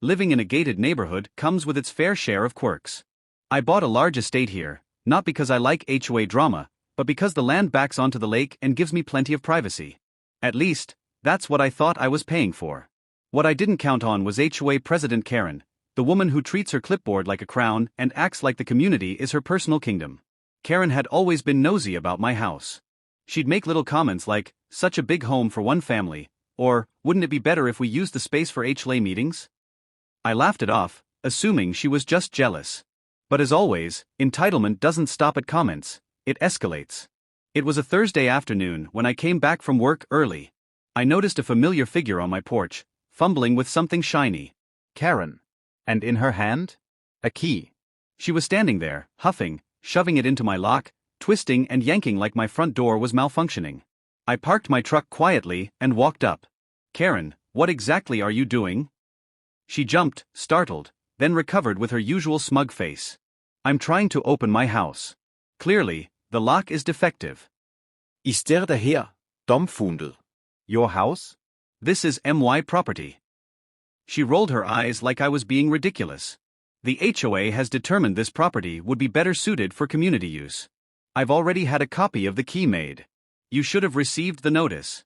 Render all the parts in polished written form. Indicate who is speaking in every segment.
Speaker 1: living in a gated neighborhood comes with its fair share of quirks. I bought a large estate here, not because I like HOA drama, but because the land backs onto the lake and gives me plenty of privacy. At least, that's what I thought I was paying for. What I didn't count on was HOA President Karen, the woman who treats her clipboard like a crown and acts like the community is her personal kingdom. Karen had always been nosy about my house. She'd make little comments like, "Such a big home for one family," or, "Wouldn't it be better if we used the space for HOA meetings?" I laughed it off, assuming she was just jealous. But as always, entitlement doesn't stop at comments, it escalates. It was a Thursday afternoon when I came back from work early. I noticed a familiar figure on my porch, fumbling with something shiny.
Speaker 2: Karen. And in her hand? A key.
Speaker 1: She was standing there, huffing, shoving it into my lock, twisting and yanking like my front door was malfunctioning. I parked my truck quietly and walked up. "Karen, what exactly are you doing?" She jumped, startled, then recovered with her usual smug face. "I'm trying to open my house. Clearly, the lock is defective."
Speaker 3: Ich stirrte her, dumbfounded.
Speaker 2: Your house?
Speaker 1: "This is my property." She rolled her eyes like I was being ridiculous. "The HOA has determined this property would be better suited for community use. I've already had a copy of the key made. You should have received the notice."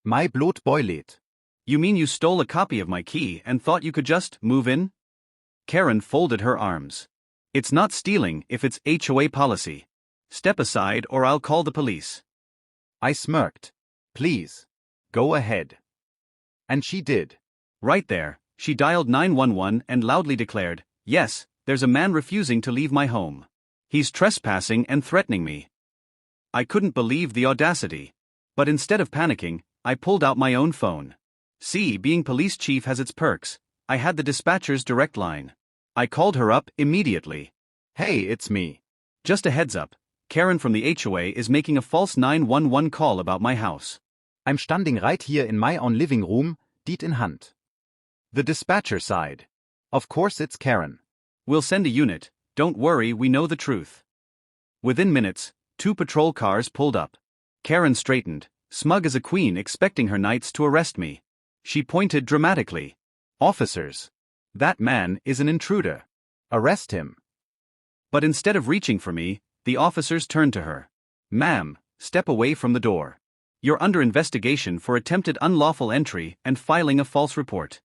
Speaker 2: My blod boilet.
Speaker 1: "You mean you stole a copy of my key and thought you could just move in?" Karen folded her arms. "It's not stealing if it's HOA policy. Step aside or I'll call the police."
Speaker 2: I smirked. "Please. Go ahead." And she did.
Speaker 1: Right there, she dialed 911 and loudly declared, "Yes, there's a man refusing to leave my home. He's trespassing and threatening me." I couldn't believe the audacity. But instead of panicking, I pulled out my own phone. See, being police chief has its perks. I had the dispatcher's direct line. I called her up immediately.
Speaker 2: "Hey, it's me.
Speaker 1: Just a heads up, Karen from the HOA is making a false 911 call about my house.
Speaker 2: I'm standing right here in my own living room, deed in hand." The dispatcher sighed. "Of course it's Karen."
Speaker 1: "We'll send a unit, don't worry, we know the truth." Within minutes, 2 patrol cars pulled up. Karen straightened, smug as a queen expecting her knights to arrest me. She pointed dramatically. "Officers. That man is an intruder. Arrest him." But instead of reaching for me, the officers turned to her. "Ma'am, step away from the door. You're under investigation for attempted unlawful entry and filing a false report."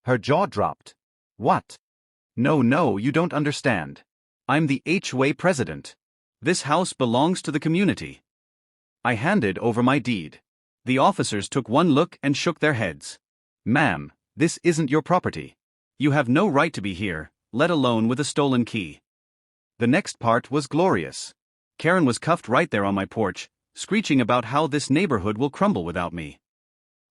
Speaker 2: Her jaw dropped. "What?"
Speaker 1: No, you don't understand. I'm the HOA president. This house belongs to the community." I handed over my deed. The officers took one look and shook their heads. "Ma'am, this isn't your property. You have no right to be here, let alone with a stolen key." The next part was glorious. Karen was cuffed right there on my porch, screeching about how this neighborhood will crumble without me.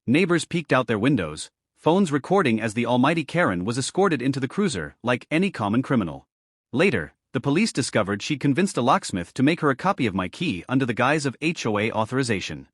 Speaker 1: Neighbors peeked out their windows, phones recording as the almighty Karen was escorted into the cruiser like any common criminal. Later, the police discovered she'd convinced a locksmith to make her a copy of my key under the guise of HOA authorization.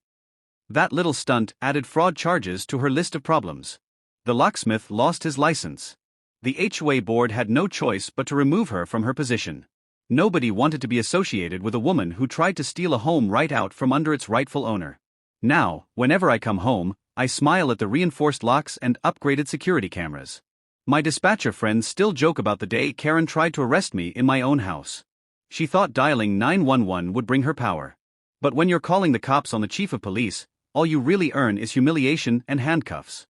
Speaker 1: That little stunt added fraud charges to her list of problems. The locksmith lost his license. The HOA board had no choice but to remove her from her position. Nobody wanted to be associated with a woman who tried to steal a home right out from under its rightful owner. Now, whenever I come home, I smile at the reinforced locks and upgraded security cameras. My dispatcher friends still joke about the day Karen tried to arrest me in my own house. She thought dialing 911 would bring her power. But when you're calling the cops on the chief of police, all you really earn is humiliation and handcuffs.